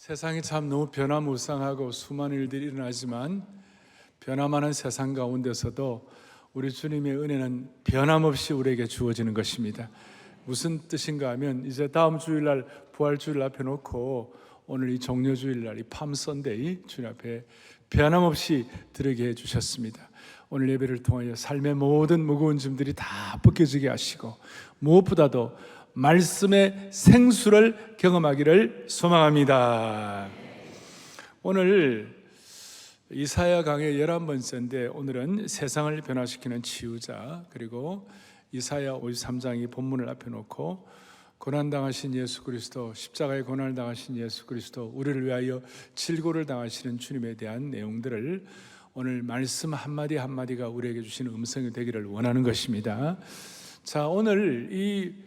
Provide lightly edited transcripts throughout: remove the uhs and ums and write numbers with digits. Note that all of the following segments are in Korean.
세상이 참 너무 변화무쌍하고 수많은 일들이 일어나지만 변화많은 세상 가운데서도 우리 주님의 은혜는 변함없이 우리에게 주어지는 것입니다. 무슨 뜻인가 하면 이제 다음 주일날 부활주일 앞에 놓고 오늘 이 종려주일날 이 팜선데이 주님 앞에 변함없이 드리게 해주셨습니다. 오늘 예배를 통하여 삶의 모든 무거운 짐들이 다 벗겨지게 하시고 무엇보다도 말씀의 생수를 경험하기를 소망합니다. 오늘 이사야 강의 11번째인데 오늘은 세상을 변화시키는 치유자, 그리고 이사야 53장이 본문을 앞에 놓고 고난당하신 예수 그리스도, 십자가의 고난을 당하신 예수 그리스도, 우리를 위하여 질고를 당하시는 주님에 대한 내용들을 오늘 말씀 한마디 한마디가 우리에게 주시는 음성이 되기를 원하는 것입니다. 자, 오늘 이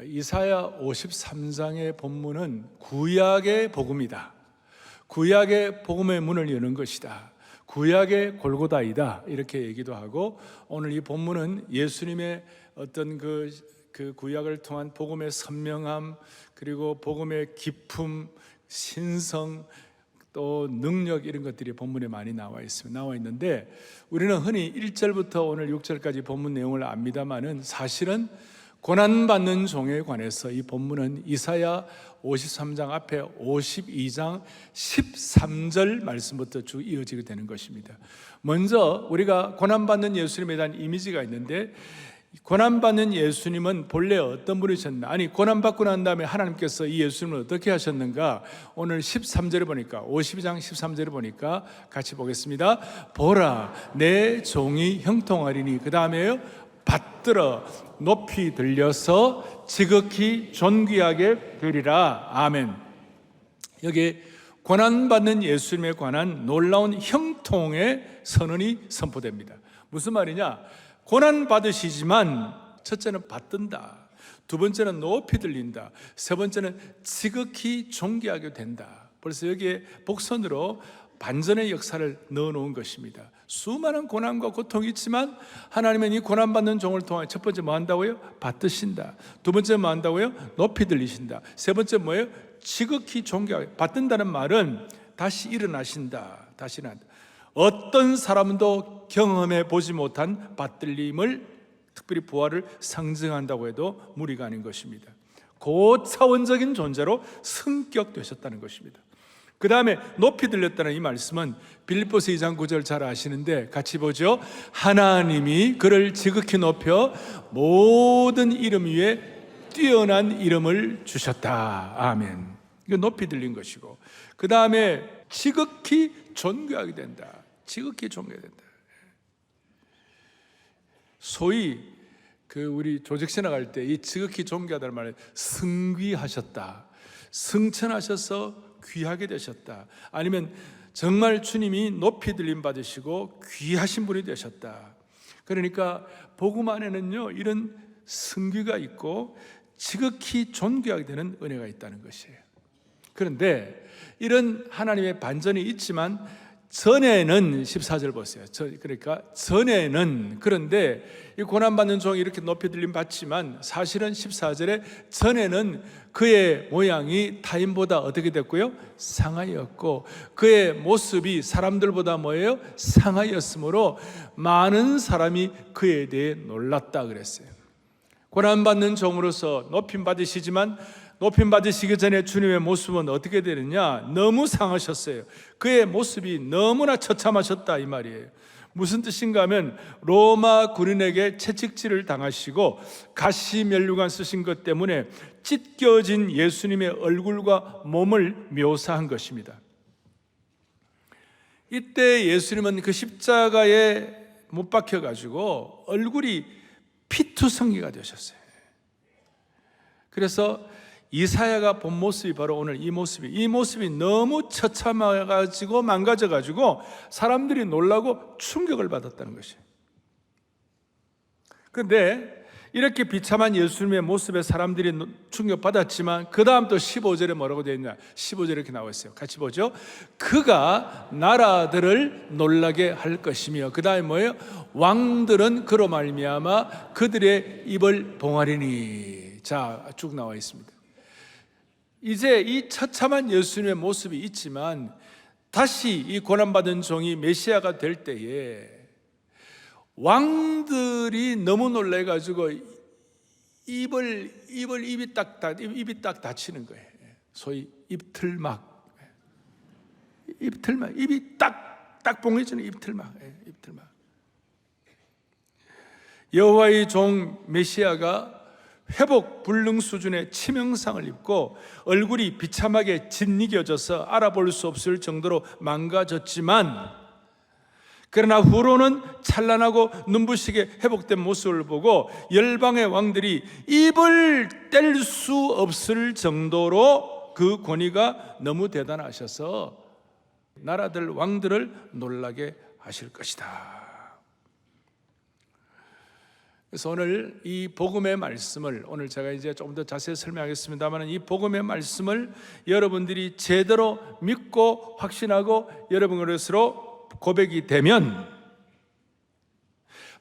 이사야 53장의 본문은 구약의 복음이다. 구약의 복음의 문을 여는 것이다. 구약의 골고다이다. 이렇게 얘기도 하고, 오늘 이 본문은 예수님의 어떤 그 구약을 통한 복음의 선명함, 그리고 복음의 기품, 신성, 또 능력, 이런 것들이 본문에 많이 나와 있는데, 우리는 흔히 1절부터 오늘 6절까지 본문 내용을 압니다만은 사실은 고난받는 종에 관해서 이 본문은 이사야 53장 앞에 52장 13절 말씀부터 쭉 이어지게 되는 것입니다. 먼저 우리가 고난받는 예수님에 대한 이미지가 있는데, 고난받는 예수님은 본래 어떤 분이셨나? 아니, 고난받고 난 다음에 하나님께서 이 예수님을 어떻게 하셨는가? 오늘 13절에 보니까, 52장 13절에 보니까 같이 보겠습니다. 보라, 내 종이 형통하리니, 그 다음에요, 받들어 높이 들려서 지극히 존귀하게 되리라. 아멘. 여기 고난받는 예수님에 관한 놀라운 형통의 선언이 선포됩니다. 무슨 말이냐? 고난받으시지만 첫째는 받든다, 두 번째는 높이 들린다, 세 번째는 지극히 존귀하게 된다. 벌써 여기에 복선으로 반전의 역사를 넣어놓은 것입니다. 수많은 고난과 고통이 있지만 하나님은 이 고난받는 종을 통해 첫 번째 뭐 한다고요? 받드신다. 두 번째 뭐 한다고요? 높이 들리신다. 세 번째 뭐예요? 지극히 존귀하게. 받든다는 말은 다시 일어나신다. 다시 일어난다. 어떤 사람도 경험해 보지 못한 받들림을, 특별히 부활을 상징한다고 해도 무리가 아닌 것입니다. 고차원적인 존재로 승격되셨다는 것입니다. 그 다음에 높이 들렸다는 이 말씀은 빌립보서 2장 9절 잘 아시는데 같이 보죠. 하나님이 그를 지극히 높여 모든 이름 위에 뛰어난 이름을 주셨다. 아멘. 이거 높이 들린 것이고, 그 다음에 지극히 존귀하게 된다. 지극히 존귀하게 된다. 소위 우리 조직신학 할 때 이 지극히 존귀하다는 말을 승귀하셨다, 승천하셔서 귀하게 되셨다, 아니면 정말 주님이 높이 들림 받으시고 귀하신 분이 되셨다. 그러니까 복음 안에는요, 이런 승귀가 있고 지극히 존귀하게 되는 은혜가 있다는 것이에요. 그런데 이런 하나님의 반전이 있지만 전에는 14절 보세요. 그러니까 전에는, 그런데 이 고난받는 종이 이렇게 높이 들림 받지만 사실은 14절에 전에는 그의 모양이 타인보다 어떻게 됐고요? 상하였고, 그의 모습이 사람들보다 뭐예요? 상하였으므로 많은 사람이 그에 대해 놀랐다 그랬어요. 고난받는 종으로서 높임 받으시지만 높임 받으시기 전에 주님의 모습은 어떻게 되느냐? 너무 상하셨어요. 그의 모습이 너무나 처참하셨다 이 말이에요. 무슨 뜻인가 하면 로마 군인에게 채찍질을 당하시고 가시면류관 쓰신 것 때문에 찢겨진 예수님의 얼굴과 몸을 묘사한 것입니다. 이때 예수님은 그 십자가에 못 박혀가지고 얼굴이 피투성이가 되셨어요. 그래서 이사야가 본 모습이 바로 오늘 이 모습이 너무 처참해가지고 망가져가지고 사람들이 놀라고 충격을 받았다는 것이에요. 그런데 이렇게 비참한 예수님의 모습에 사람들이 충격받았지만 그 다음 또 15절에 뭐라고 되어 있냐? 15절에 이렇게 나와 있어요. 같이 보죠. 그가 나라들을 놀라게 할 것이며, 그 다음에 뭐예요? 왕들은 그로 말미암아 그들의 입을 봉하리니. 자, 쭉 나와 있습니다. 이제 이 처참한 예수님의 모습이 있지만 다시 이 고난받은 종이 메시아가 될 때에 왕들이 너무 놀래가지고 입이 딱 닫히는 거예요. 소위 입틀막, 입이 딱 봉해지는 입틀막. 여호와의 종 메시아가 회복 불능 수준의 치명상을 입고 얼굴이 비참하게 짓이겨져서 알아볼 수 없을 정도로 망가졌지만, 그러나 후로는 찬란하고 눈부시게 회복된 모습을 보고 열방의 왕들이 입을 뗄 수 없을 정도로 그 권위가 너무 대단하셔서 나라들 왕들을 놀라게 하실 것이다. 그래서 오늘 이 복음의 말씀을, 오늘 제가 이제 좀 더 자세히 설명하겠습니다만, 이 복음의 말씀을 여러분들이 제대로 믿고 확신하고 여러분 것으로 고백이 되면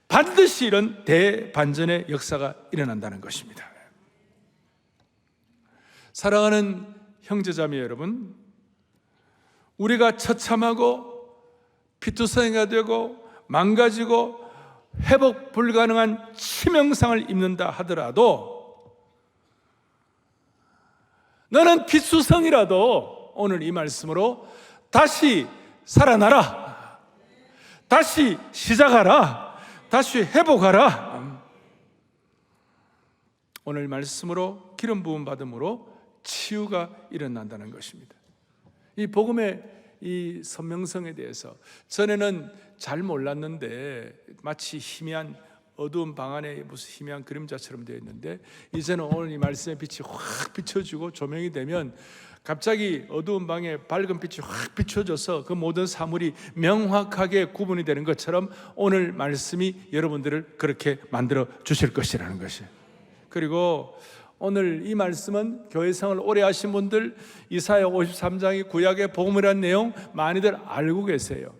반드시 이런 대반전의 역사가 일어난다는 것입니다. 사랑하는 형제자매 여러분, 우리가 처참하고 피투성이가 되고 망가지고 회복 불가능한 치명상을 입는다 하더라도, 너는 피투성이라도 오늘 이 말씀으로 다시 살아나라, 다시 시작하라, 다시 회복하라. 오늘 말씀으로 기름 부음 받음으로 치유가 일어난다는 것입니다. 이 복음의 이 선명성에 대해서 전에는 잘 몰랐는데 마치 희미한 어두운 방 안에 무슨 희미한 그림자처럼 되어 있는데, 이제는 오늘 이 말씀의 빛이 확 비춰지고 조명이 되면 갑자기 어두운 방에 밝은 빛이 확 비춰져서 그 모든 사물이 명확하게 구분이 되는 것처럼 오늘 말씀이 여러분들을 그렇게 만들어 주실 것이라는 것이에요. 그리고 오늘 이 말씀은 교회생활을 오래 하신 분들, 이사야 53장이 구약의 복음이라는 내용 많이들 알고 계세요.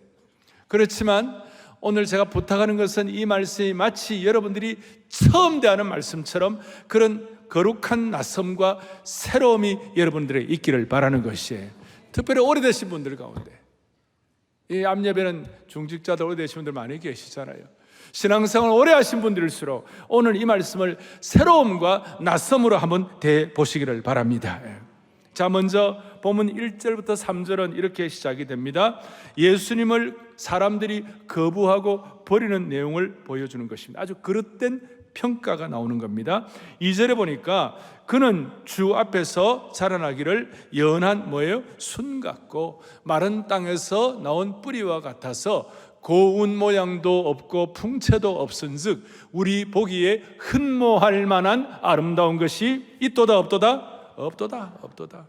그렇지만 오늘 제가 부탁하는 것은 이 말씀이 마치 여러분들이 처음 대하는 말씀처럼 그런 거룩한 낯섦과 새로움이 여러분들에 있기를 바라는 것이에요. 특별히 오래되신 분들 가운데, 이 암예배는 중직자들 오래되신 분들 많이 계시잖아요. 신앙생활 오래 하신 분들일수록 오늘 이 말씀을 새로움과 낯섦으로 한번 대보시기를 바랍니다. 자, 먼저 본문 1절부터 3절은 이렇게 시작이 됩니다. 예수님을 사람들이 거부하고 버리는 내용을 보여주는 것입니다. 아주 그릇된 평가가 나오는 겁니다. 2절에 보니까 그는 주 앞에서 자라나기를 연한 순 같고 마른 땅에서 나온 뿌리와 같아서 고운 모양도 없고 풍채도 없은즉 우리 보기에 흠모할 만한 아름다운 것이 있도다 없도다? 없도다.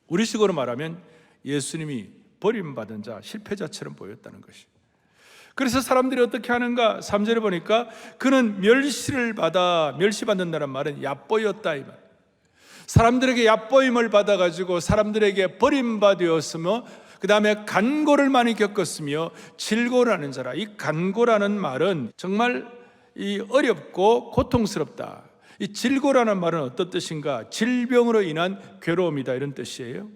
우리식으로 말하면 예수님이 버림받은 자, 실패자처럼 보였다는 것이. 그래서 사람들이 어떻게 하는가? 3절에 보니까 그는 멸시받는다는 말은 얕보였다 이 말. 사람들에게 얕보임을 받아가지고 사람들에게 버림받았으며 그 다음에 간고를 많이 겪었으며 질고라는 자라. 이 간고라는 말은 정말 이 어렵고 고통스럽다. 이 질고라는 말은 어떤 뜻인가? 질병으로 인한 괴로움이다, 이런 뜻이에요.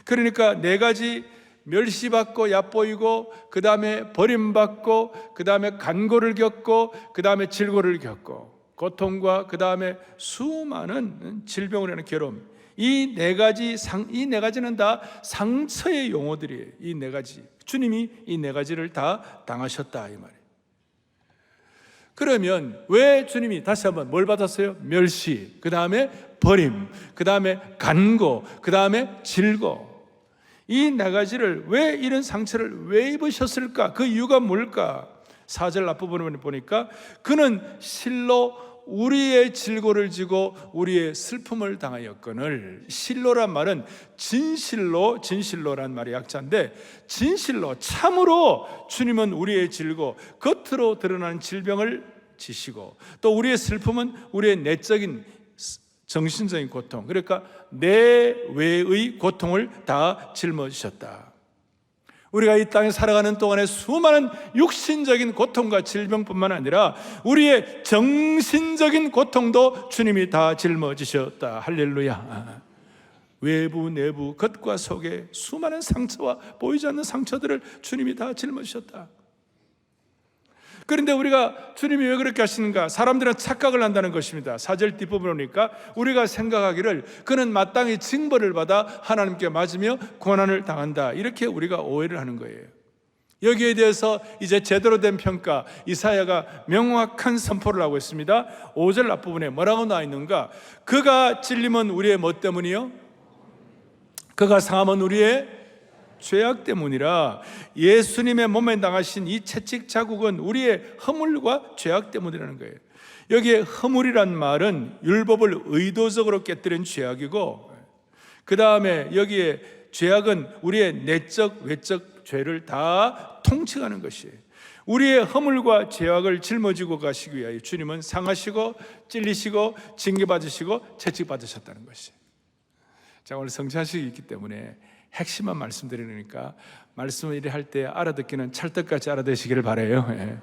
그러니까 네 가지: 멸시받고 얕보이고, 그 다음에 버림받고, 그 다음에 간고를 겪고, 그 다음에 질고를 겪고, 고통과 그 다음에 수많은 질병으로 인한 괴로움. 이 네 가지는 다 상처의 용어들이에요. 이 네 가지. 주님이 이 네 가지를 다 당하셨다 이 말이에요. 그러면 왜 주님이 다시 한번 뭘 받았어요? 멸시, 그 다음에 버림, 그 다음에 간고, 그 다음에 질고. 이 네 가지를 왜, 이런 상처를 왜 입으셨을까? 그 이유가 뭘까? 4절 앞부분을 보니까 그는 실로 우리의 질고를 지고 우리의 슬픔을 당하였거늘. 실로란 말은 진실로란 말이 약자인데, 진실로 참으로 주님은 우리의 질고, 겉으로 드러나는 질병을 지시고, 또 우리의 슬픔은 우리의 내적인 정신적인 고통, 그러니까 내외의 고통을 다 짊어지셨다. 우리가 이 땅에 살아가는 동안에 수많은 육신적인 고통과 질병뿐만 아니라 우리의 정신적인 고통도 주님이 다 짊어지셨다. 할렐루야. 외부 내부 겉과 속에 수많은 상처와 보이지 않는 상처들을 주님이 다 짊어지셨다. 그런데 우리가 주님이 왜 그렇게 하시는가? 사람들은 착각을 한다는 것입니다. 4절 뒷부분을 보니까 우리가 생각하기를 그는 마땅히 징벌을 받아 하나님께 맞으며 고난을 당한다, 이렇게 우리가 오해를 하는 거예요. 여기에 대해서 이제 제대로 된 평가, 이사야가 명확한 선포를 하고 있습니다. 5절 앞부분에 뭐라고 나와 있는가? 그가 찔림은 우리의 뭐 때문이요? 그가 상함은 우리의 죄악 때문이라. 예수님의 몸에 당하신 이 채찍 자국은 우리의 허물과 죄악 때문이라는 거예요. 여기에 허물이란 말은 율법을 의도적으로 깨뜨린 죄악이고, 그 다음에 여기에 죄악은 우리의 내적 외적 죄를 다 통칭하는 것이에요. 우리의 허물과 죄악을 짊어지고 가시기 위하여 주님은 상하시고 찔리시고 징계받으시고 채찍받으셨다는 것이에요. 자, 오늘 성찬식이 있기 때문에 핵심만 말씀드리니까 말씀을 이래 할 때 알아듣기는 찰떡같이 알아듣시기를 바라요.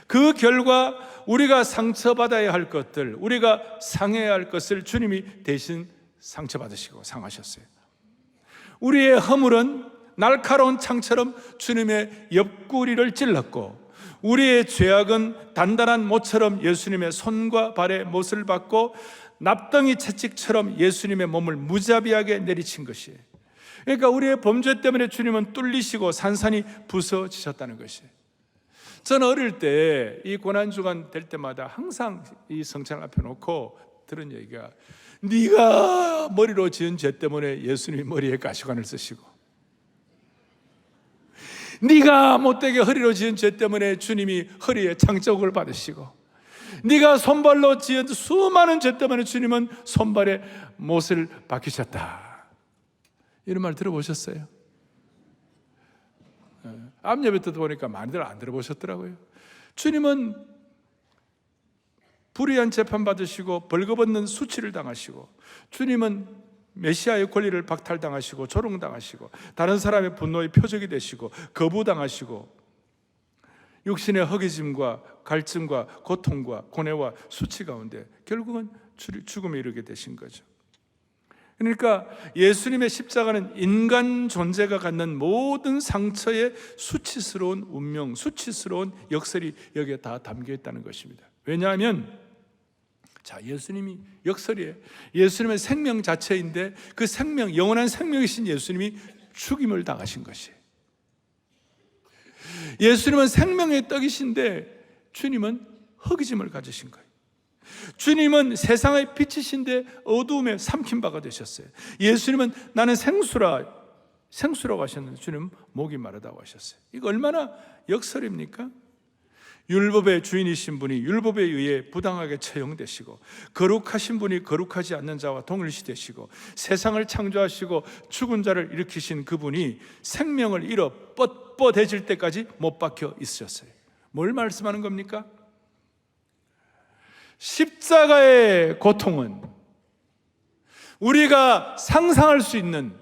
그 결과 우리가 상처받아야 할 것들, 우리가 상해야 할 것을 주님이 대신 상처받으시고 상하셨어요. 우리의 허물은 날카로운 창처럼 주님의 옆구리를 찔렀고, 우리의 죄악은 단단한 못처럼 예수님의 손과 발의 못을 받고 납덩이 채찍처럼 예수님의 몸을 무자비하게 내리친 것이에요. 그러니까 우리의 범죄 때문에 주님은 뚫리시고 산산이 부서지셨다는 것이에요. 저는 어릴 때 이 고난주간 될 때마다 항상 이 성찬을 앞에 놓고 들은 얘기가, 네가 머리로 지은 죄 때문에 예수님이 머리에 가시관을 쓰시고, 네가 못되게 허리로 지은 죄 때문에 주님이 허리에 장자국을 받으시고, 네가 손발로 지은 수많은 죄 때문에 주님은 손발에 못을 박히셨다. 이런 말 들어보셨어요? 앞 예배 때도 보니까 많이들 안 들어보셨더라고요. 주님은 불의한 재판 받으시고 벌거벗는 수치를 당하시고, 주님은 메시아의 권리를 박탈당하시고 조롱당하시고 다른 사람의 분노의 표적이 되시고 거부당하시고 육신의 허기짐과 갈증과 고통과 고뇌와 수치 가운데 결국은 죽음에 이르게 되신 거죠. 그러니까 예수님의 십자가는 인간 존재가 갖는 모든 상처의 수치스러운 운명, 수치스러운 역설이 여기에 다 담겨 있다는 것입니다. 왜냐하면 예수님이 역설이에요. 예수님의 생명 자체인데 그 생명, 영원한 생명이신 예수님이 죽임을 당하신 것이에요. 예수님은 생명의 떡이신데 주님은 허기짐을 가지신 거예요. 주님은 세상의 빛이신데 어두움에 삼킨 바가 되셨어요. 예수님은 나는 생수라고 하셨는데 주님은 목이 마르다고 하셨어요. 이거 얼마나 역설입니까? 율법의 주인이신 분이 율법에 의해 부당하게 처형되시고, 거룩하신 분이 거룩하지 않는 자와 동일시 되시고, 세상을 창조하시고 죽은 자를 일으키신 그분이 생명을 잃어 뻣뻣해질 때까지 못 박혀 있으셨어요. 뭘 말씀하는 겁니까? 십자가의 고통은 우리가 상상할 수 있는,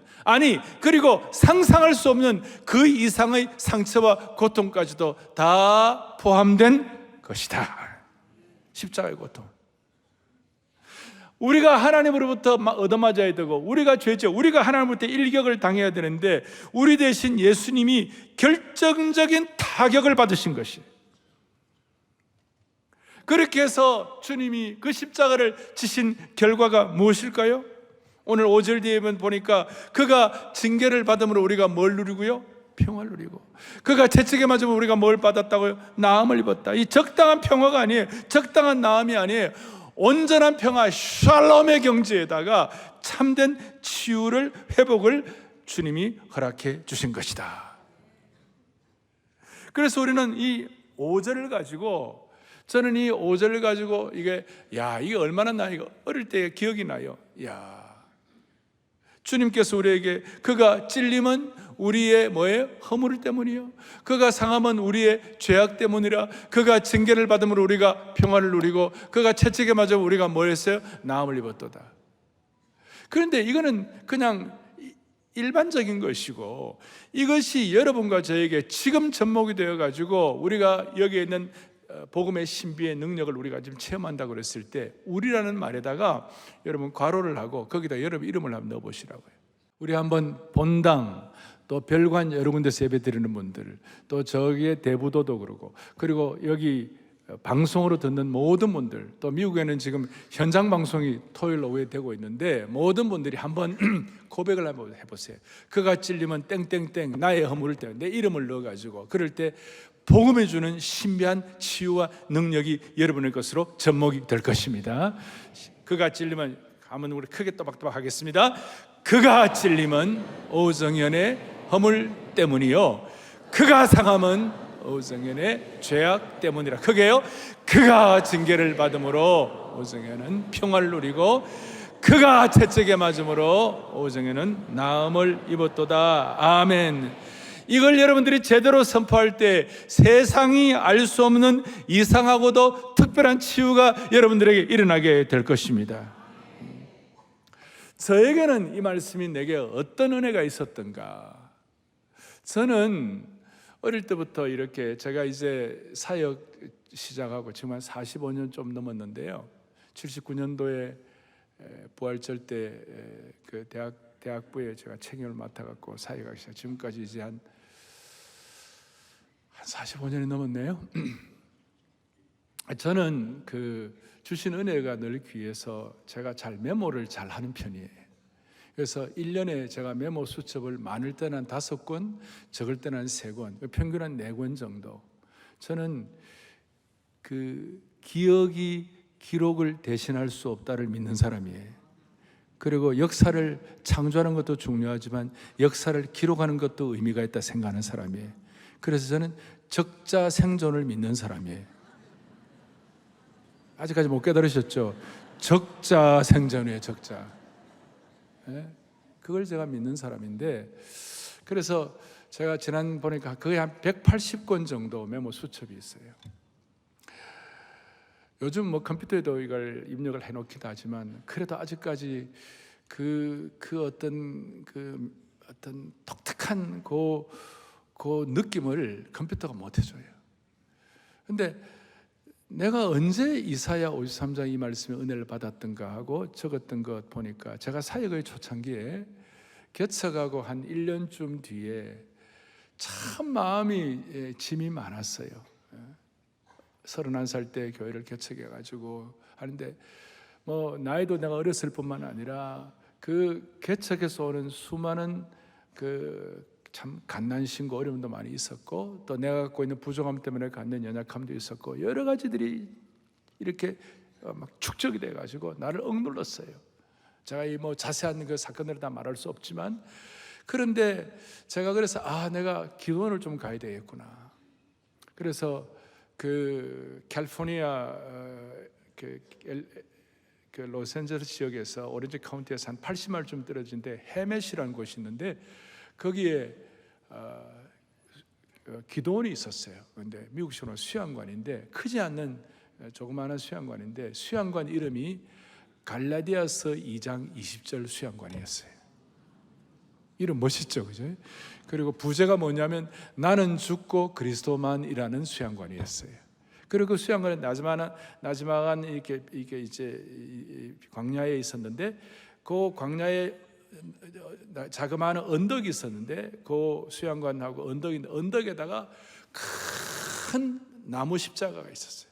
그리고 상상할 수 없는 그 이상의 상처와 고통까지도 다 포함된 것이다. 십자가의 고통. 우리가 하나님으로부터 얻어맞아야 되고, 우리가 죄죠. 우리가 하나님으로부터 일격을 당해야 되는데 우리 대신 예수님이 결정적인 타격을 받으신 것이에요. 그렇게 해서 주님이 그 십자가를 지신 결과가 무엇일까요? 오늘 5절 뒤에 보니까 그가 징계를 받음으로 우리가 뭘 누리고요? 평화를 누리고, 그가 채찍에 맞으면 우리가 뭘 받았다고요? 나음을 입었다. 이 적당한 평화가 아니에요. 적당한 나음이 아니에요. 온전한 평화, 샬롬의 경지에다가 참된 치유를, 회복을 주님이 허락해 주신 것이다. 그래서 우리는 이 5절을 가지고, 저는 이 5절을 가지고 이게 얼마나 이거 어릴 때 기억이 나요. 주님께서 우리에게 그가 찔림은 우리의 허물 때문이요, 그가 상함은 우리의 죄악 때문이라, 그가 징계를 받음으로 우리가 평화를 누리고, 그가 채찍에 맞아 우리가 뭐 했어요? 나음을 입었도다. 그런데 이거는 그냥 일반적인 것이고, 이것이 여러분과 저에게 지금 접목이 되어가지고 우리가 여기에 있는 복음의 신비의 능력을 우리가 지금 체험한다고 그랬을 때, 우리라는 말에다가 여러분 괄호를 하고 거기다 여러분 이름을 한번 넣어보시라고요. 우리 한번 본당, 또 별관 여러 군데서 예배 드리는 분들, 또 저기에 대부도도 그러고, 그리고 여기 방송으로 듣는 모든 분들, 또 미국에는 지금 현장 방송이 토요일 오후에 되고 있는데, 모든 분들이 한번 고백을 한번 해보세요. 그가 찔리면 땡땡땡 나의 허물을 때 내 이름을 넣어가지고, 그럴 때 복음이 주는 신비한 치유와 능력이 여러분의 것으로 접목이 될 것입니다. 그가 찔리면, 한번 우리 크게 또박또박 하겠습니다. 그가 찔림은 오정현의 허물 때문이요, 그가 상함은 오정현의 죄악 때문이라. 크게요. 그가 징계를 받음으로 오정현은 평화를 누리고, 그가 채찍에 맞음으로 오정현은 나음을 입었도다. 아멘. 이걸 여러분들이 제대로 선포할 때 세상이 알 수 없는 이상하고도 특별한 치유가 여러분들에게 일어나게 될 것입니다. 저에게는 이 말씀이 내게 어떤 은혜가 있었던가. 저는 어릴 때부터 이렇게, 제가 이제 사역 시작하고 지금 한 45년 좀 넘었는데요, 79년도에 부활절 때 그 대학부에 제가 책임을 맡아갖고 사역하기 시작. 지금까지 이제 한 45년이 넘었네요. 저는 그 주신 은혜가 늘 귀해서 제가 잘 메모를 잘 하는 편이에요. 그래서 1년에 제가 메모 수첩을 많을 때는 한 5권, 적을 때는 한 3권, 평균 한 4권 정도. 저는 그 기억이 기록을 대신할 수 없다를 믿는 사람이에요. 그리고 역사를 창조하는 것도 중요하지만 역사를 기록하는 것도 의미가 있다 생각하는 사람이에요. 그래서 저는 적자 생존을 믿는 사람이에요. 아직까지 못 깨달으셨죠? 적자 생존이에요, 적자. 그걸 제가 믿는 사람인데, 그래서 제가 지난 보니까 거의 한 180권 정도 메모 수첩이 있어요. 요즘 뭐 컴퓨터에도 이걸 입력을 해놓기도 하지만, 그래도 아직까지 그 어떤 독특한 그 느낌을 컴퓨터가 못 해줘요. 근데 내가 언제 이사야 53장 이 말씀의 은혜를 받았던가 하고 적었던 것 보니까, 제가 사역의 초창기에 개척하고 한 1년쯤 뒤에 참 마음이 짐이 많았어요. 31살 때 교회를 개척해가지고 하는데, 뭐 나이도 내가 어렸을 뿐만 아니라 그 개척에서 오는 수많은 그 참 갓난신고 어려움도 많이 있었고, 또 내가 갖고 있는 부족함 때문에 갖는 연약함도 있었고, 여러 가지들이 이렇게 막 축적이 돼가지고 나를 억눌렀어요. 제가 이 뭐 자세한 그 사건들을 다 말할 수 없지만, 그런데 제가 그래서 내가 기도원을 좀 가야 되겠구나. 그래서 그 캘리포니아 그 로스앤젤레스 지역에서 오렌지 카운티에서 한 80마일쯤 떨어진데 해맷이라는 곳이 있는데, 거기에 기도원이 있었어요. 그런데 미국식으로 수양관인데, 크지 않는 조그마한 수양관인데, 수양관 이름이 갈라디아서 2장 20절 수양관이었어요. 이름 멋있죠, 그죠? 그리고 부제가 뭐냐면 나는 죽고 그리스도만이라는 수양관이었어요. 그리고 그 수양관은 나지막한 이렇게 이제 광야에 있었는데, 그 광야에 자그마한 언덕이 있었는데, 그 수양관하고 언덕에다가 큰 나무 십자가가 있었어요.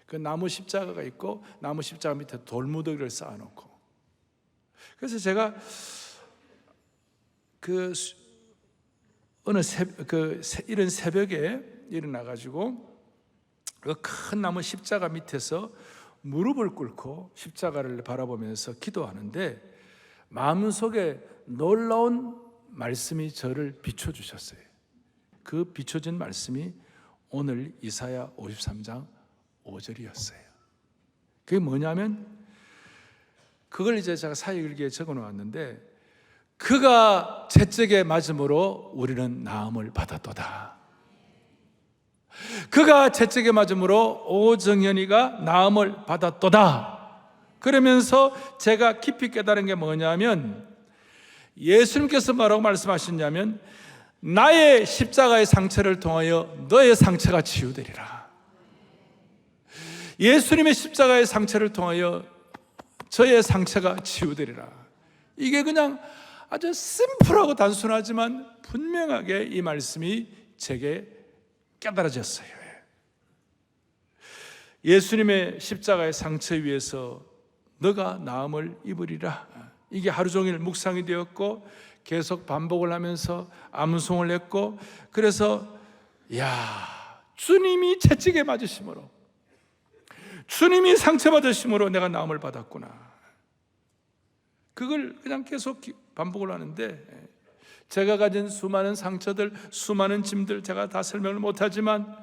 그 나무 십자가가 있고, 나무 십자가 밑에 돌무더기를 쌓아놓고, 그래서 제가 이런 새벽에 일어나가지고 그 큰 나무 십자가 밑에서 무릎을 꿇고 십자가를 바라보면서 기도하는데, 마음속에 놀라운 말씀이 저를 비춰주셨어요. 그 비춰진 말씀이 오늘 이사야 53장 5절이었어요. 그게 뭐냐면, 그걸 이제 제가 사역일기에 적어 놓았는데, 그가 채찍에 맞음으로 우리는 나음을 받았도다. 그가 채찍에 맞음으로 오정현이가 나음을 받았도다. 그러면서 제가 깊이 깨달은 게 뭐냐면, 예수님께서 뭐라고 말씀하셨냐면 나의 십자가의 상처를 통하여 너의 상처가 치유되리라. 예수님의 십자가의 상처를 통하여 저의 상처가 치유되리라. 이게 그냥 아주 심플하고 단순하지만 분명하게 이 말씀이 제게 깨달아졌어요. 예수님의 십자가의 상처 위에서 너가 나음을 입으리라. 이게 하루 종일 묵상이 되었고 계속 반복을 하면서 암송을 했고, 그래서 주님이 채찍에 맞으심으로, 주님이 상처받으심으로 내가 나음을 받았구나. 그걸 그냥 계속 반복을 하는데, 제가 가진 수많은 상처들, 수많은 짐들 제가 다 설명을 못하지만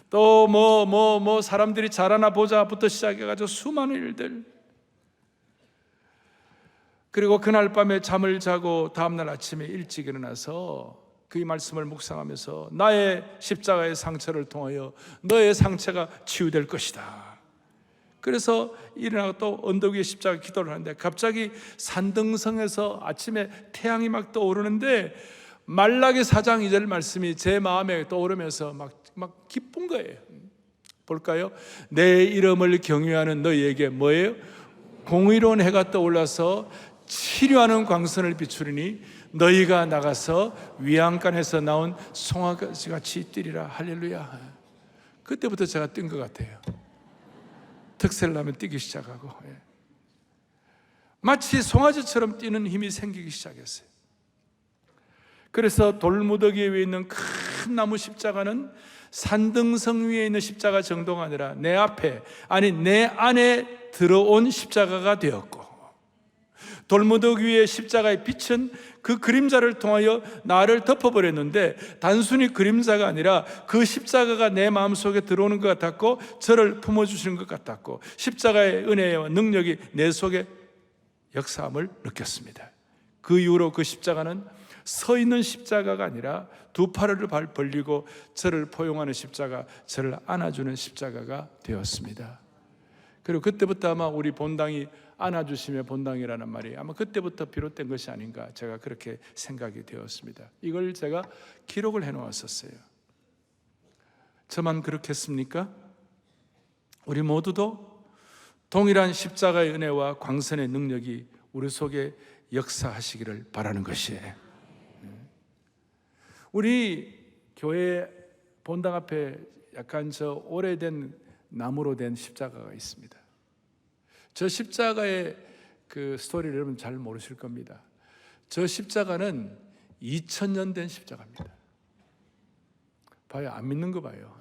또 사람들이 잘하나 보자부터 시작해가지고 수많은 일들, 그리고 그날 밤에 잠을 자고 다음날 아침에 일찍 일어나서 그 말씀을 묵상하면서 나의 십자가의 상처를 통하여 너의 상처가 치유될 것이다. 그래서 일어나고 또 언덕 위에 십자가 기도를 하는데 갑자기 산등성에서 아침에 태양이 막 떠오르는데 말라기 4장 2절 말씀이 제 마음에 떠오르면서 막 기쁜 거예요. 볼까요? 내 이름을 경외하는 너희에게 뭐예요? 공의로운 해가 떠올라서 치료하는 광선을 비추리니 너희가 나가서 위안간에서 나온 송아지같이 뛰리라. 할렐루야. 그때부터 제가 뛴 것 같아요. 특세를 하면 뛰기 시작하고, 마치 송아지처럼 뛰는 힘이 생기기 시작했어요. 그래서 돌무더기 위에 있는 큰 나무 십자가는 산등성 위에 있는 십자가 정도가 아니라 내 앞에, 아니 내 안에 들어온 십자가가 되었고, 돌무더기 위에 십자가의 빛은 그 그림자를 통하여 나를 덮어버렸는데 단순히 그림자가 아니라 그 십자가가 내 마음속에 들어오는 것 같았고 저를 품어주시는 것 같았고 십자가의 은혜와 능력이 내 속에 역사함을 느꼈습니다. 그 이후로 그 십자가는 서 있는 십자가가 아니라 두 팔을 벌리고 저를 포용하는 십자가, 저를 안아주는 십자가가 되었습니다. 그리고 그때부터 아마 우리 본당이 안아주심의 본당이라는 말이 아마 그때부터 비롯된 것이 아닌가, 제가 그렇게 생각이 되었습니다. 이걸 제가 기록을 해놓았었어요. 저만 그렇겠습니까? 우리 모두도 동일한 십자가의 은혜와 광선의 능력이 우리 속에 역사하시기를 바라는 것이에요. 우리 교회 본당 앞에 약간 오래된 나무로 된 십자가가 있습니다. 저 십자가의 그 스토리를 여러분 잘 모르실 겁니다. 저 십자가는 2000년 된 십자가입니다. 봐요, 안 믿는 거 봐요.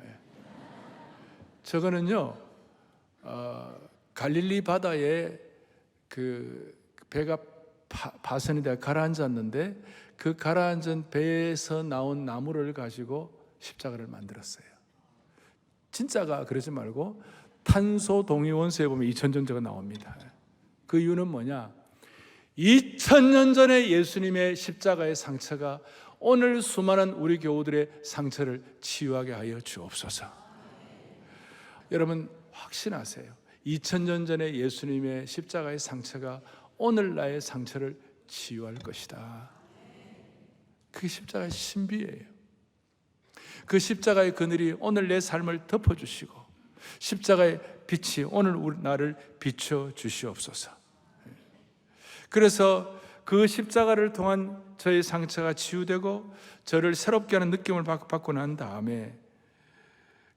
저거는요, 갈릴리 바다에 그 배가 파선이 되어 가라앉았는데 그 가라앉은 배에서 나온 나무를 가지고 십자가를 만들었어요. 진짜가 그러지 말고 탄소 동위원소에 보면 2000년제가 나옵니다. 그 이유는 뭐냐? 2000년 전에 예수님의 십자가의 상처가 오늘 수많은 우리 교우들의 상처를 치유하게 하여 주옵소서. 여러분 확신하세요. 2000년 전에 예수님의 십자가의 상처가 오늘 나의 상처를 치유할 것이다. 그게 십자가의 신비예요. 그 십자가의 그늘이 오늘 내 삶을 덮어주시고 십자가의 빛이 오늘 나를 비춰 주시옵소서. 그래서 그 십자가를 통한 저의 상처가 치유되고 저를 새롭게 하는 느낌을 받고 난 다음에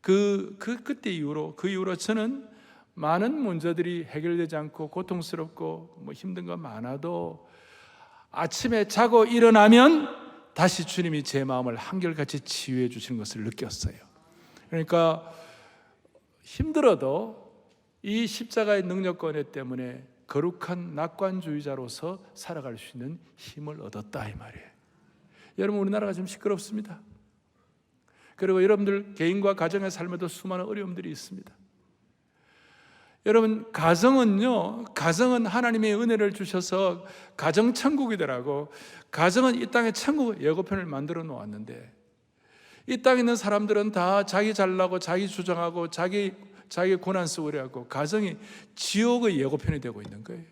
그때 이후로 저는 많은 문제들이 해결되지 않고 고통스럽고 힘든 거 많아도 아침에 자고 일어나면 다시 주님이 제 마음을 한결같이 치유해 주시는 것을 느꼈어요. 그러니까 힘들어도 이 십자가의 능력과 은혜 때문에 거룩한 낙관주의자로서 살아갈 수 있는 힘을 얻었다 이 말이에요. 여러분 우리나라가 좀 시끄럽습니다. 그리고 여러분들 개인과 가정의 삶에도 수많은 어려움들이 있습니다. 여러분 가정은 하나님의 은혜를 주셔서 가정천국이더라고. 가정은 이 땅의 천국 예고편을 만들어 놓았는데 이 땅에 있는 사람들은 다 자기 잘나고 자기 주장하고 자기 고난 쓰고 그래갖고 가정이 지옥의 예고편이 되고 있는 거예요.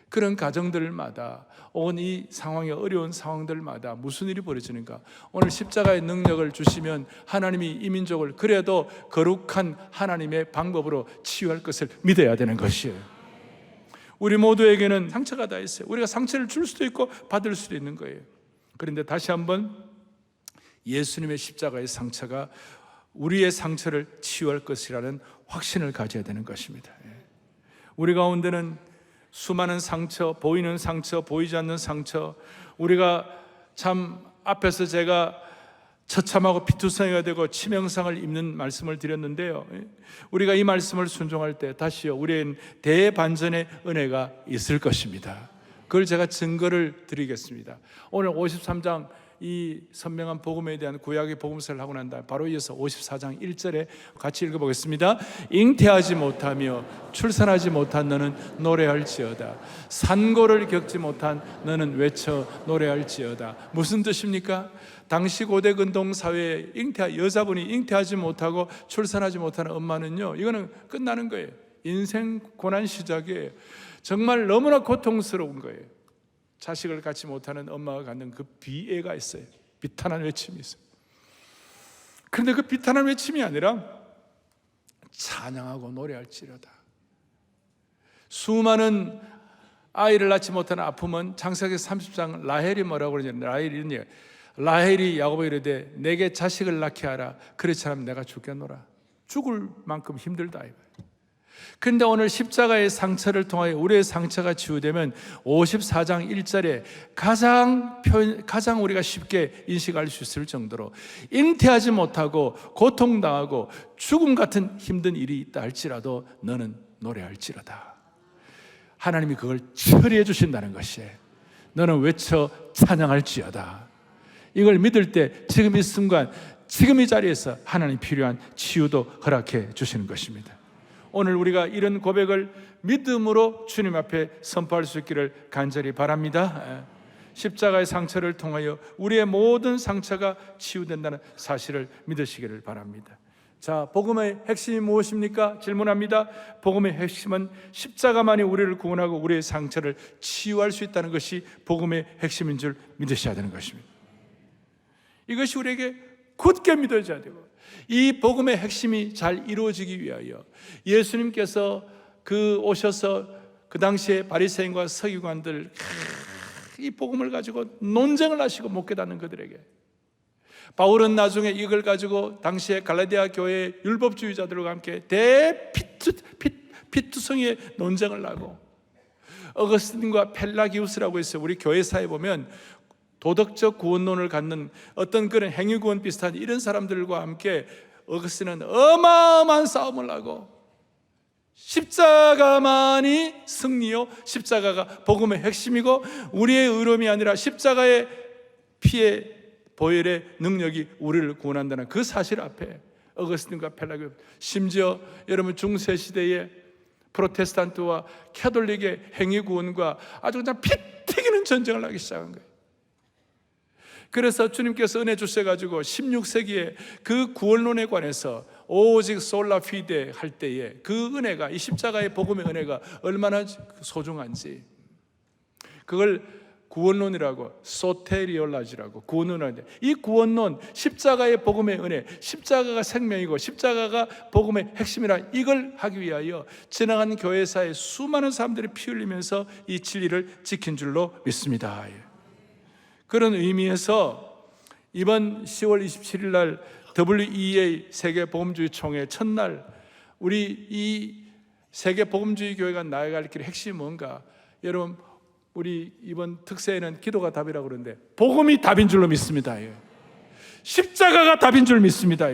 그런 가정들마다 온 이 상황이 어려운 상황들마다 무슨 일이 벌어지는가? 오늘 십자가의 능력을 주시면 하나님이 이 민족을 그래도 거룩한 하나님의 방법으로 치유할 것을 믿어야 되는 것이에요. 우리 모두에게는 상처가 다 있어요. 우리가 상처를 줄 수도 있고 받을 수도 있는 거예요. 그런데 다시 한번 예수님의 십자가의 상처가 우리의 상처를 치유할 것이라는 확신을 가져야 되는 것입니다. 우리 가운데는 수많은 상처, 보이는 상처, 보이지 않는 상처, 우리가 참 앞에서 제가 처참하고 피투성이가 되고 치명상을 입는 말씀을 드렸는데요, 우리가 이 말씀을 순종할 때 다시요, 우리는 대반전의 은혜가 있을 것입니다. 그걸 제가 증거를 드리겠습니다. 오늘 53장 이 선명한 복음에 대한 구약의 복음서를 하고 난 다음 바로 이어서 54장 1절에 같이 읽어보겠습니다. 잉태하지 못하며 출산하지 못한 너는 노래할지어다. 산고를 겪지 못한 너는 외쳐 노래할지어다. 무슨 뜻입니까? 당시 고대 근동 사회에 여자분이 잉태하지 못하고 출산하지 못하는 엄마는요, 이거는 끝나는 거예요. 인생 고난 시작이에요. 정말 너무나 고통스러운 거예요. 자식을 갖지 못하는 엄마가 갖는 그 비애가 있어요. 비탄한 외침이 있어요. 그런데 그 비탄한 외침이 아니라 찬양하고 노래할지로다. 수많은 아이를 낳지 못하는 아픔은 창세기 30장 라헬이 뭐라고 그러냐면 라헬이 야곱에게 이르되 내게 자식을 낳게 하라. 그렇지 않으면 내가 죽겠노라. 죽을 만큼 힘들다. 그런데 오늘 십자가의 상처를 통하여 우리의 상처가 치유되면 54장 1절에 가장 우리가 쉽게 인식할 수 있을 정도로 잉태하지 못하고 고통당하고 죽음 같은 힘든 일이 있다 할지라도 너는 노래할지로다. 하나님이 그걸 처리해 주신다는 것이에요. 너는 외쳐 찬양할지어다. 이걸 믿을 때 지금 이 순간 지금 이 자리에서 하나님 필요한 치유도 허락해 주시는 것입니다. 오늘 우리가 이런 고백을 믿음으로 주님 앞에 선포할 수 있기를 간절히 바랍니다. 십자가의 상처를 통하여 우리의 모든 상처가 치유된다는 사실을 믿으시기를 바랍니다. 자, 복음의 핵심이 무엇입니까? 질문합니다. 복음의 핵심은 십자가만이 우리를 구원하고 우리의 상처를 치유할 수 있다는 것이 복음의 핵심인 줄 믿으셔야 되는 것입니다. 이것이 우리에게 굳게 믿어져야 되고, 이 복음의 핵심이 잘 이루어지기 위하여 예수님께서 오셔서 그 당시에 바리새인과 서기관들 이 복음을 가지고 논쟁을 하시고 못 깨닫는 그들에게, 바울은 나중에 이걸 가지고 당시에 갈라디아 교회의 율법주의자들과 함께 피투성이의 논쟁을 하고, 어거스틴과 펠라기우스라고 있어요. 우리 교회사에 보면 도덕적 구원론을 갖는 어떤 그런 행위구원 비슷한 이런 사람들과 함께 어거스틴은 어마어마한 싸움을 하고, 십자가만이 승리요, 십자가가 복음의 핵심이고 우리의 의로움이 아니라 십자가의 피의 보혈의 능력이 우리를 구원한다는 그 사실 앞에 어거스틴과 펠라기우스, 심지어 여러분 중세시대에 프로테스탄트와 캐톨릭의 행위구원과 아주 그냥 피 튀기는 전쟁을 하기 시작한 거예요. 그래서 주님께서 은혜 주셔가지고 16세기에 그 구원론에 관해서 오직 솔라 피데 할 때에 그 은혜가, 이 십자가의 복음의 은혜가 얼마나 소중한지, 그걸 구원론이라고, 소테리올라지라고 구원론하는데, 이 구원론, 십자가의 복음의 은혜, 십자가가 생명이고 십자가가 복음의 핵심이라, 이걸 하기 위하여 지나간 교회사에 수많은 사람들이 피 흘리면서 이 진리를 지킨 줄로 믿습니다. 그런 의미에서 이번 10월 27일 날 WEA 세계복음주의 총회 첫날, 우리 이 세계복음주의 교회가 나아갈 길의 핵심이 뭔가? 여러분, 우리 이번 특세에는 기도가 답이라고 그러는데 복음이 답인 줄로 믿습니다. 십자가가 답인 줄 믿습니다.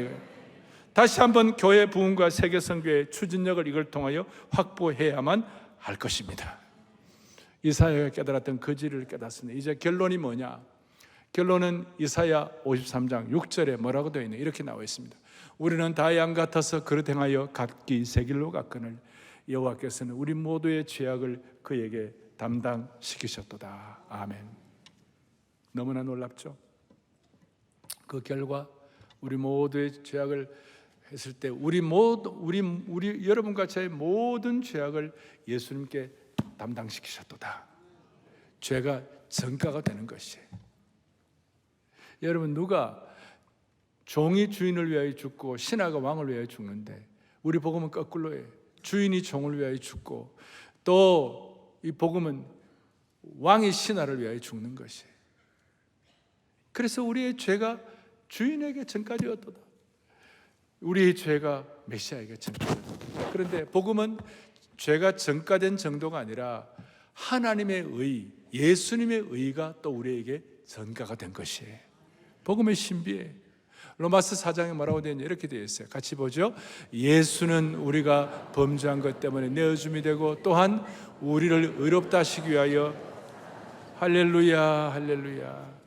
다시 한번 교회 부흥과 세계선교의 추진력을 이걸 통하여 확보해야만 할 것입니다. 이사야가 깨달았던 그 진리를 깨닫습니다. 이제 결론이 뭐냐? 결론은 이사야 53장 6절에 뭐라고 되어 있냐? 이렇게 나와 있습니다. 우리는 다 양 같아서 그릇 행하여 각기 새 길로 갔거늘 여호와께서는 우리 모두의 죄악을 그에게 담당시키셨도다. 아멘. 너무나 놀랍죠? 그 결과 우리 모두의 죄악을 했을 때 우리 여러분과 저의 모든 죄악을 예수님께 담당시키셨도다. 죄가 전가가 되는 것이에요. 여러분, 누가 종이 주인을 위하여 죽고 신하가 왕을 위하여 죽는데, 우리 복음은 거꾸로예요. 주인이 종을 위하여 죽고 또 이 복음은 왕이 신하를 위하여 죽는 것이에요. 그래서 우리의 죄가 주인에게 전가되었도다. 우리의 죄가 메시아에게 전가되었도다. 그런데 복음은 죄가 전가된 정도가 아니라 하나님의 의, 예수님의 의가 또 우리에게 전가가 된 것이에요. 복음의 신비예요. 로마서 4장에 뭐라고 되어 있냐, 이렇게 되어 있어요. 같이 보죠. 예수는 우리가 범죄한 것 때문에 내어줌이 되고 또한 우리를 의롭다 하시기 위하여, 할렐루야, 할렐루야.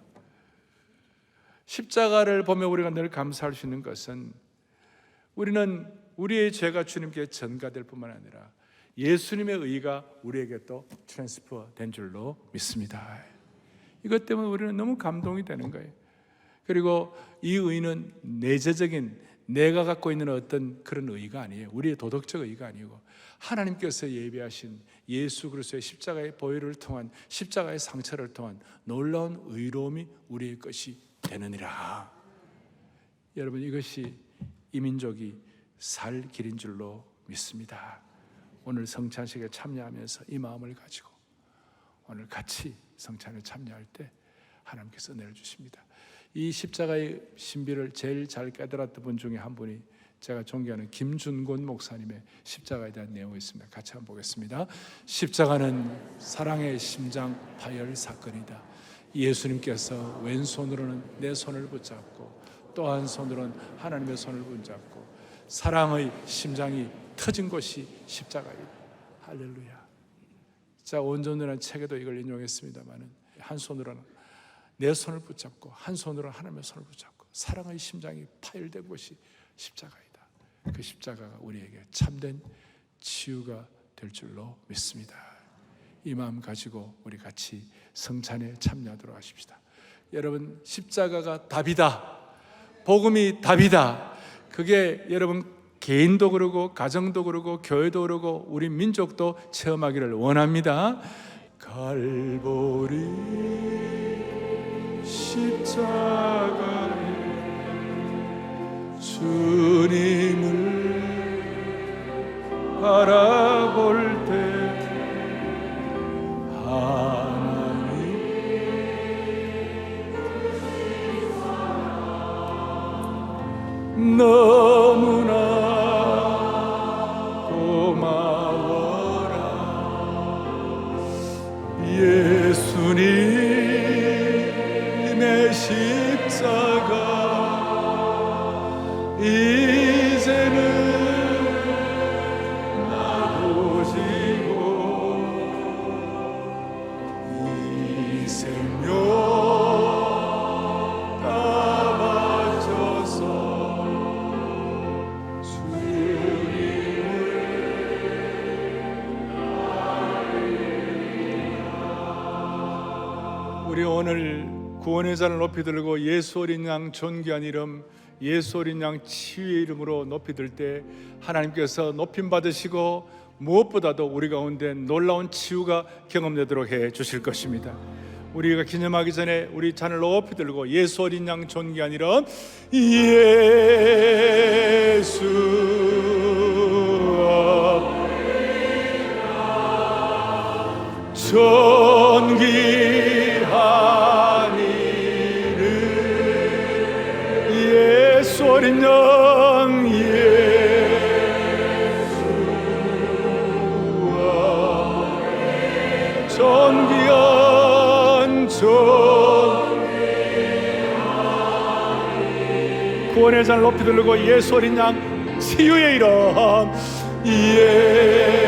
십자가를 보며 우리가 늘 감사할 수 있는 것은, 우리는 우리의 죄가 주님께 전가될 뿐만 아니라 예수님의 의가 우리에게 또 트랜스퍼 된 줄로 믿습니다. 이것 때문에 우리는 너무 감동이 되는 거예요. 그리고 이 의는 내재적인 내가 갖고 있는 어떤 그런 의가 아니에요. 우리의 도덕적 의가 아니고 하나님께서 예비하신 예수 그리스도의 십자가의 보혈을 통한, 십자가의 상처를 통한 놀라운 의로움이 우리의 것이 되느니라. 여러분, 이것이 이 민족이 살 길인 줄로 믿습니다. 오늘 성찬식에 참여하면서 이 마음을 가지고 오늘 같이 성찬에 참여할 때 하나님께서 은혜를 주십니다. 이 십자가의 신비를 제일 잘 깨달았던 분 중에 한 분이 제가 존경하는 김준곤 목사님의 십자가에 대한 내용이 있습니다. 같이 한번 보겠습니다. 십자가는 사랑의 심장 파열 사건이다. 예수님께서 왼손으로는 내 손을 붙잡고 또 한 손으로는 하나님의 손을 붙잡고 사랑의 심장이 터진 곳이 십자가이다. 할렐루야. 자, 온전이라는 책에도 이걸 인용했습니다만은, 한 손으로는 내 손을 붙잡고 한 손으로 하나님의 손을 붙잡고 사랑의 심장이 파열된 곳이 십자가이다. 그 십자가가 우리에게 참된 치유가 될 줄로 믿습니다. 이 마음 가지고 우리 같이 성찬에 참여하도록 하십시다. 여러분, 십자가가 답이다. 복음이 답이다. 그게 여러분 개인도 그러고 가정도 그러고 교회도 그러고 우리 민족도 체험하기를 원합니다. 갈보리 십자가에 주님을 바라볼 때 하나님 너무나 고마워라. 예수님의 십자가 이제는 나도 지고 이 생명 다 바쳐서 우리 오늘 구원의 잔을 높이 들고 예수 어린 양 존귀한 이름, 예수 어린 양 치유의 이름으로 높이 들 때 하나님께서 높임 받으시고 무엇보다도 우리 가운데 놀라운 치유가 경험되도록 해 주실 것입니다. 우리가 기념하기 전에 우리 잔을 높이 들고 예수 어린 양 존귀한 이름, 예수 존귀한 이름, 예수 어린 양 예수와 존귀한 구원의 잔을 높이 들고 예수 어린 양 치유의 이름, 치유의 이름,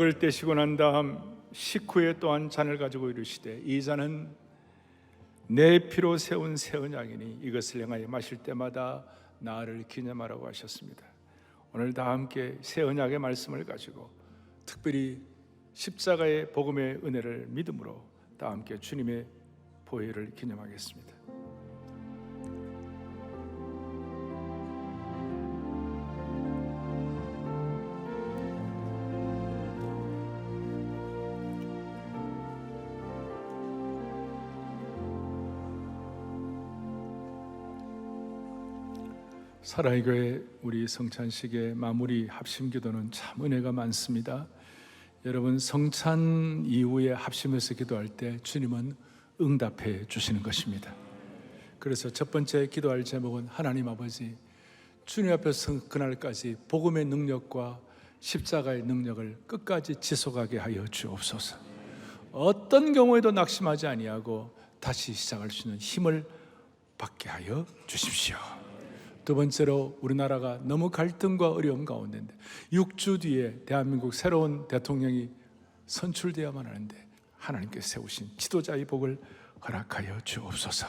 떡을 떼시고 난 다음 식후에 또한 잔을 가지고 이르시되 이 잔은 내 피로 세운 새 언약이니 이것을 행하여 마실 때마다 나를 기념하라고 하셨습니다. 오늘 다 함께 새 언약의 말씀을 가지고 특별히 십자가의 복음의 은혜를 믿음으로 다 함께 주님의 보혈을 기념하겠습니다. 사랑의 교회 우리 성찬식의 마무리 합심기도는 참 은혜가 많습니다. 여러분, 성찬 이후에 합심해서 기도할 때 주님은 응답해 주시는 것입니다. 그래서 첫 번째 기도할 제목은 하나님 아버지, 주님 앞에서 그날까지 복음의 능력과 십자가의 능력을 끝까지 지속하게 하여 주옵소서. 어떤 경우에도 낙심하지 아니하고 다시 시작할 수 있는 힘을 받게 하여 주십시오. 두 번째로 우리나라가 너무 갈등과 어려움 가운데인데 6주 뒤에 대한민국 새로운 대통령이 선출되어야만 하는데 하나님께서 세우신 지도자의 복을 허락하여 주옵소서.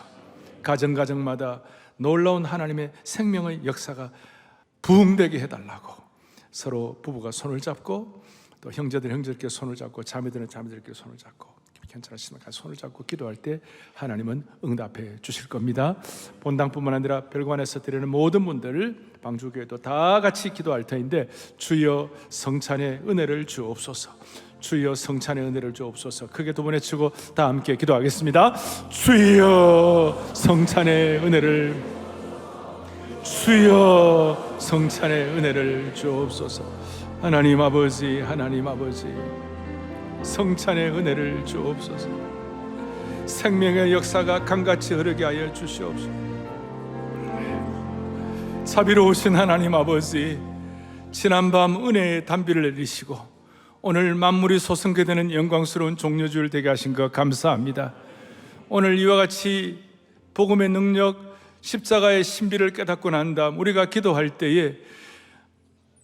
가정마다 놀라운 하나님의 생명의 역사가 부흥되게 해달라고 서로 부부가 손을 잡고 또 형제들께 손을 잡고 자매들은 자매들께 손을 잡고 괜찮으시면 손을 잡고 기도할 때 하나님은 응답해 주실 겁니다. 본당뿐만 아니라 별관에서 드리는 모든 분들 방주교회도 다 같이 기도할 터인데 주여 성찬의 은혜를 주옵소서. 주여 성찬의 은혜를 주옵소서. 크게 두 번 외치고 다 함께 기도하겠습니다. 주여 성찬의 은혜를, 주여 성찬의 은혜를 주옵소서. 하나님 아버지, 하나님 아버지, 성찬의 은혜를 주옵소서. 생명의 역사가 강같이 흐르게 하여 주시옵소서. 자비로우신 하나님 아버지, 지난밤 은혜의 단비를 내리시고 오늘 만물이 솟게 되는 영광스러운 종려주일 되게 하신 것 감사합니다. 오늘 이와 같이 복음의 능력, 십자가의 신비를 깨닫고 난 다음 우리가 기도할 때에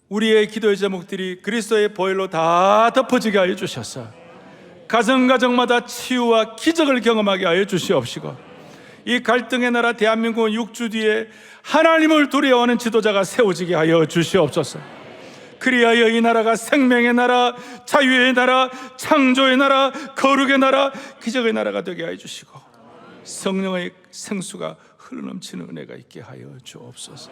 우리의 기도의 제목들이 그리스도의 보혈로 다 덮어지게 하여 주셔서 가정마다 치유와 기적을 경험하게 하여 주시옵시고 이 갈등의 나라 대한민국은 6주 뒤에 하나님을 두려워하는 지도자가 세워지게 하여 주시옵소서. 그리하여 이 나라가 생명의 나라, 자유의 나라, 창조의 나라, 거룩의 나라, 기적의 나라가 되게 하여 주시고 성령의 생수가 흘러넘치는 은혜가 있게 하여 주옵소서.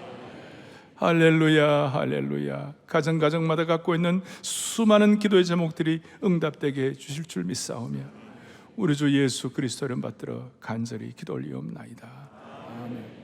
할렐루야, 할렐루야. 가정마다 갖고 있는 수많은 기도의 제목들이 응답되게 해주실 줄 믿사오며 우리 주 예수 그리스도를 받들어 간절히 기도 올리옵나이다. 아멘.